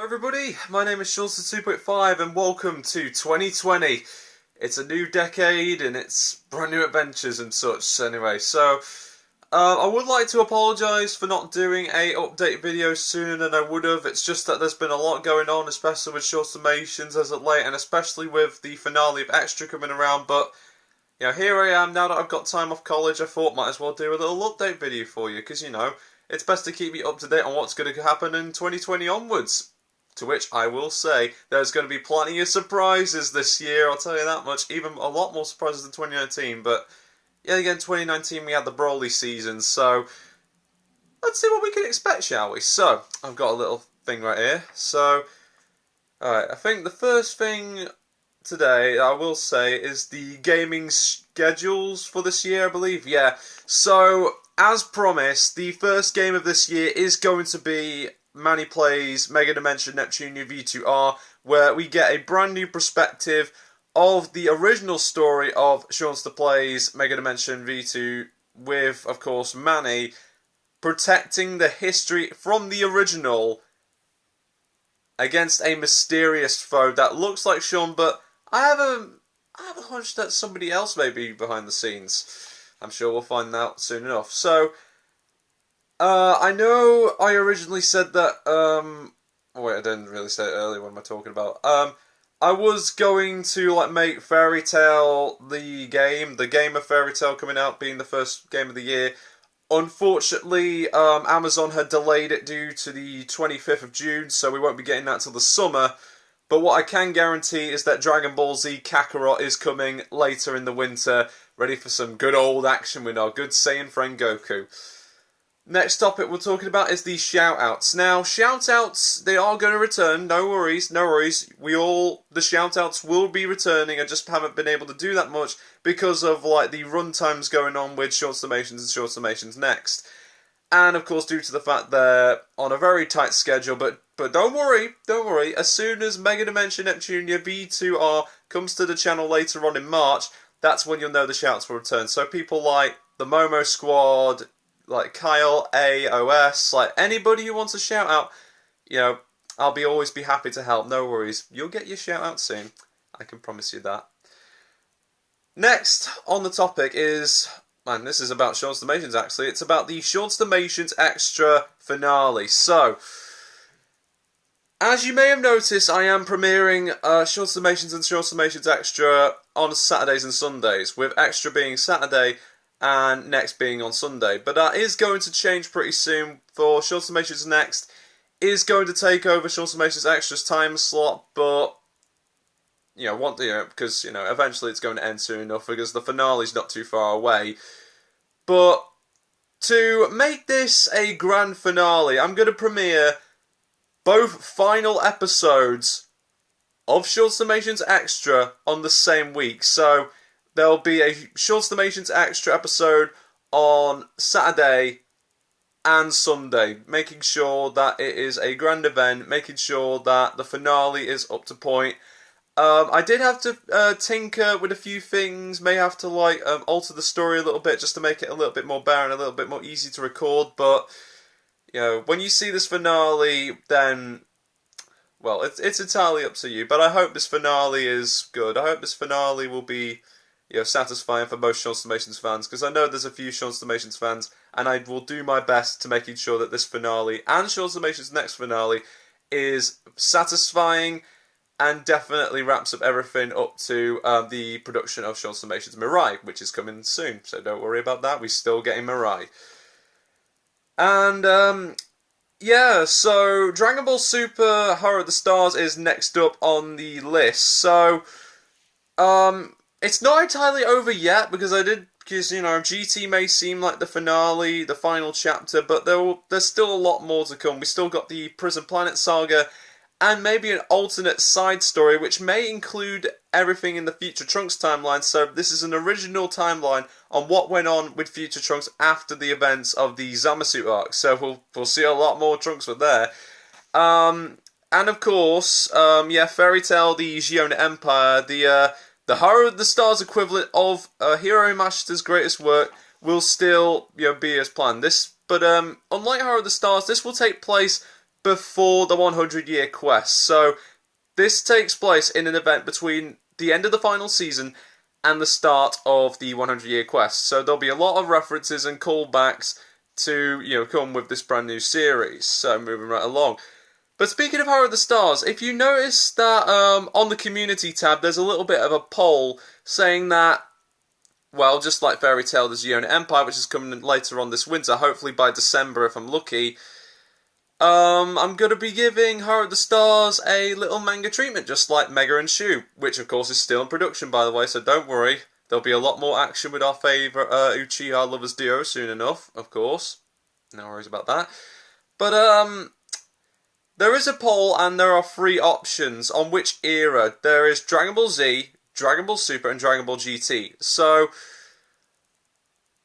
everybody, my name is Seanster 2.5 and welcome to 2020. It's a new decade and it's brand new adventures and such anyway, I would like to apologise for not doing a update video sooner than I would have. It's just that there's been a lot going on, especially with short summations as of late and especially with the finale of Extra coming around, but you know, here I am now that I've got time off college. I thought might as well do a little update video for you because, you know, it's best to keep you up to date on what's going to happen in 2020 onwards. To which I will say, there's going to be plenty of surprises this year, I'll tell you that much. Even a lot more surprises than 2019, but yeah, again, 2019 we had the Broly season, so let's see what we can expect, shall we? So, I've got a little thing right here. So, alright, I think the first thing today I will say is the gaming schedules for this year, I believe. Yeah, so as promised, the first game of this year is going to be Manny Plays Mega Dimension Neptunia V2R, where we get a brand new perspective of the original story of Seanster Plays Mega Dimension V2 with, of course, Manny protecting the history from the original against a mysterious foe that looks like Sean, but I have a hunch that somebody else may be behind the scenes. I'm sure we'll find out soon enough. So, I know I originally said that, wait, I didn't really say it earlier, what am I talking about? I was going to, make Fairy Tail the game of Fairy Tail coming out being the first game of the year. Unfortunately, Amazon had delayed it due to the 25th of June, so we won't be getting that till the summer. But what I can guarantee is that Dragon Ball Z Kakarot is coming later in the winter, ready for some good old action with our good Saiyan friend Goku. Next topic we're talking about is the shout-outs. Now, shout-outs, they are going to return, no worries, no worries. The shout-outs will be returning, I just haven't been able to do that much because of, the runtimes going on with Short Summations and Short Summations Next. And, of course, due to the fact they're on a very tight schedule, but don't worry, as soon as Mega Dimension Neptunia V2R comes to the channel later on in March, that's when you'll know the shout-outs will return. So people like the Momo Squad, like Kyle, AOS, anybody who wants a shout out, you know, I'll always be happy to help, no worries. You'll get your shout out soon, I can promise you that. Next on the topic is, man, this is about Short Summations actually, it's about the Short Summations Extra finale. So, as you may have noticed, I am premiering Short Summations and Short Summations Extra on Saturdays and Sundays, with Extra being Saturday and Next being on Sunday. But that is going to change pretty soon, for Short Summations Next is going to take over Short Summations Extra's time slot, but because eventually it's going to end soon enough because the finale's not too far away. But to make this a grand finale, I'm going to premiere both final episodes of Short Summations Extra on the same week. So there'll be a Short Summations Extra episode on Saturday and Sunday, making sure that it is a grand event, making sure that the finale is up to point. I did have to tinker with a few things, may have to alter the story a little bit just to make it a little bit more barren, a little bit more easy to record, but when you see this finale, then, well, it's entirely up to you, but I hope this finale is good. I hope this finale will be satisfying for most Short Summations fans, because I know there's a few Short Summations fans, and I will do my best to making sure that this finale and Short Summations next finale is satisfying and definitely wraps up everything up to the production of Short Summations Mirai, which is coming soon, so don't worry about that, we're still getting Mirai. And, yeah, so Dragon Ball Super Haru of the Stars is next up on the list, so, it's not entirely over yet, because GT may seem like the finale, the final chapter, but there's still a lot more to come. We still got the Prison Planet Saga, and maybe an alternate side story, which may include everything in the Future Trunks timeline, so this is an original timeline on what went on with Future Trunks after the events of the Zamasu arc, so we'll see a lot more Trunks with there. And of course, Fairy Tail, the Giona Empire, the Haru of the Stars equivalent of Hiro Yamashita's greatest work will still be as planned. Unlike Haru of the Stars, this will take place before the 100-year quest. So this takes place in an event between the end of the final season and the start of the 100-year quest. So there'll be a lot of references and callbacks to, come with this brand new series. So moving right along. But speaking of Haru of the Stars, if you notice that on the community tab, there's a little bit of a poll saying that, well, just like Fairy Tail, there's Yona Empire, which is coming later on this winter, hopefully by December if I'm lucky. I'm going to be giving Haru of the Stars a little manga treatment, just like Mega and Shu, which of course is still in production, by the way, so don't worry. There'll be a lot more action with our favourite Uchiha Lovers duo soon enough, of course. No worries about that. But, there is a poll and there are 3 options on which era. There is Dragon Ball Z, Dragon Ball Super, and Dragon Ball GT. So,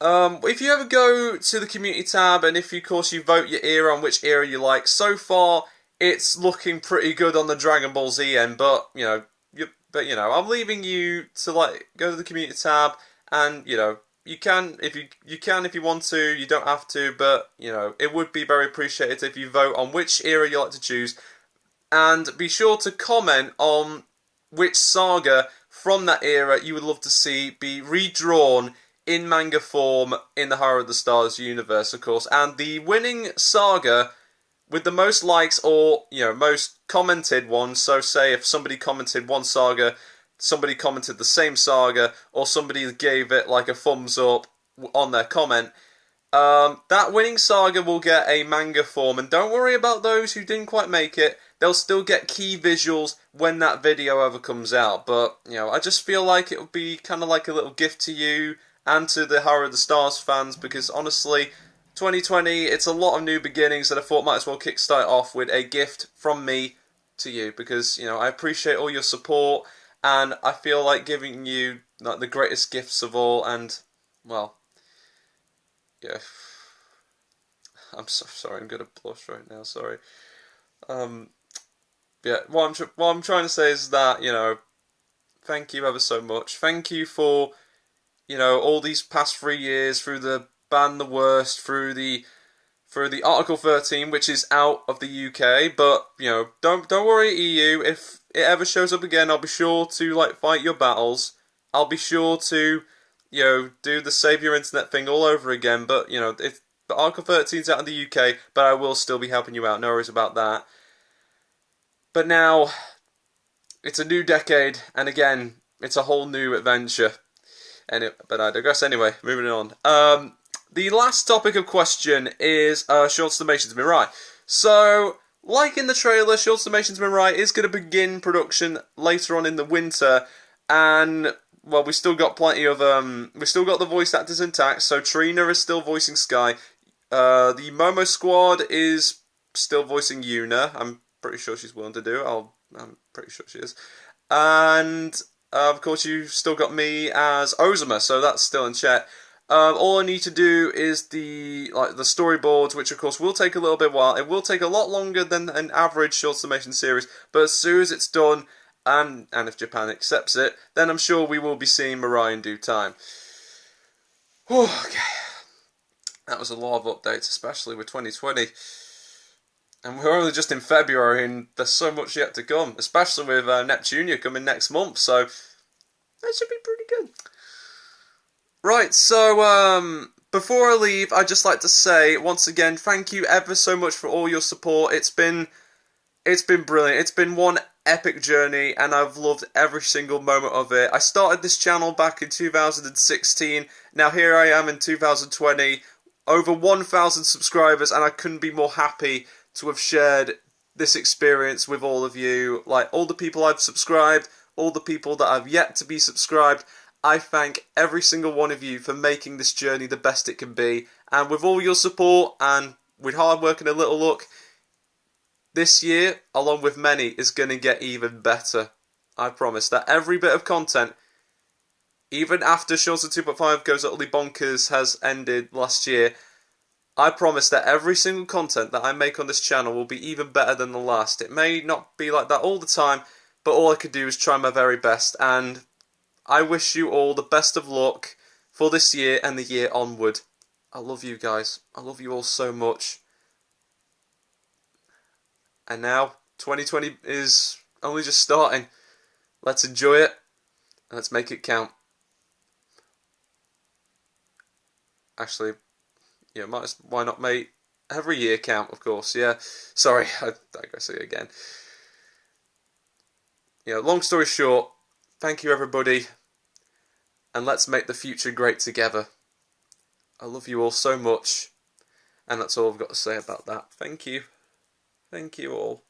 if you ever go to the community tab and if, of course, you vote your era on which era you like, so far it's looking pretty good on the Dragon Ball Z end. But I'm leaving you to go to the community tab and you can if you want to. You don't have to, but it would be very appreciated if you vote on which era you like to choose, and be sure to comment on which saga from that era you would love to see be redrawn in manga form in the Haru of the Stars universe, of course. And the winning saga with the most likes or most commented one. So say if somebody commented one saga, somebody commented the same saga, or somebody gave it like a thumbs up on their comment, that winning saga will get a manga form. And don't worry about those who didn't quite make it. They'll still get key visuals when that video ever comes out. But, I just feel like it would be kind of like a little gift to you and to the Haru of the Stars fans, because honestly, 2020, it's a lot of new beginnings that I thought might as well kickstart off with a gift from me to you, because, I appreciate all your support. And I feel like giving you the greatest gifts of all, and, well, yeah. I'm so sorry, I'm going to blush right now, sorry. Yeah, what I'm trying to say is that, thank you ever so much. Thank you for, all these past 3 years, through the Ban the Worst, through the Article 13, which is out of the UK, but, don't worry, EU, if it ever shows up again, I'll be sure to, fight your battles. I'll be sure to, do the save your internet thing all over again, but, if the Article 13's out in the UK, but I will still be helping you out, no worries about that. But now, it's a new decade, and again, it's a whole new adventure. But I digress anyway, moving on. The last topic of question is Short Summations Mirai. So, like in the trailer, Short Summations Mirai is going to begin production later on in the winter, and, well, we still got plenty of, we still got the voice actors intact, so Trina is still voicing Sky, the Momo Squad is still voicing Yuna, I'm pretty sure she's willing to do it, I'm pretty sure she is, and, of course, you've still got me as Ozuma, so that's still in chat. All I need to do is the storyboards, which of course will take a little bit while. It will take a lot longer than an average short summation series, but as soon as it's done, and if Japan accepts it, then I'm sure we will be seeing Mirai in due time. Whew, okay, that was a lot of updates, especially with 2020. And we're only just in February, and there's so much yet to come, especially with Neptunia coming next month, so that should be pretty good. Right, so, before I leave, I'd just like to say, once again, thank you ever so much for all your support. It's been brilliant. It's been one epic journey, and I've loved every single moment of it. I started this channel back in 2016. Now here I am in 2020, over 1,000 subscribers, and I couldn't be more happy to have shared this experience with all of you. Like, all the people I've subscribed, all the people that have yet to be subscribed, I thank every single one of you for making this journey the best it can be. And with all your support, and with hard work and a little luck, this year, along with many, is going to get even better. I promise that every bit of content, even after Seanster 2.5 goes utterly bonkers has ended last year, I promise that every single content that I make on this channel will be even better than the last. It may not be like that all the time, but all I can do is try my very best, and I wish you all the best of luck for this year and the year onward. I love you guys. I love you all so much. And now 2020 is only just starting. Let's enjoy it and let's make it count. Actually, yeah, why not make every year count, of course, yeah. Sorry, I digress again. Long story short, thank you everybody, and let's make the future great together. I love you all so much, and that's all I've got to say about that. Thank you. Thank you all.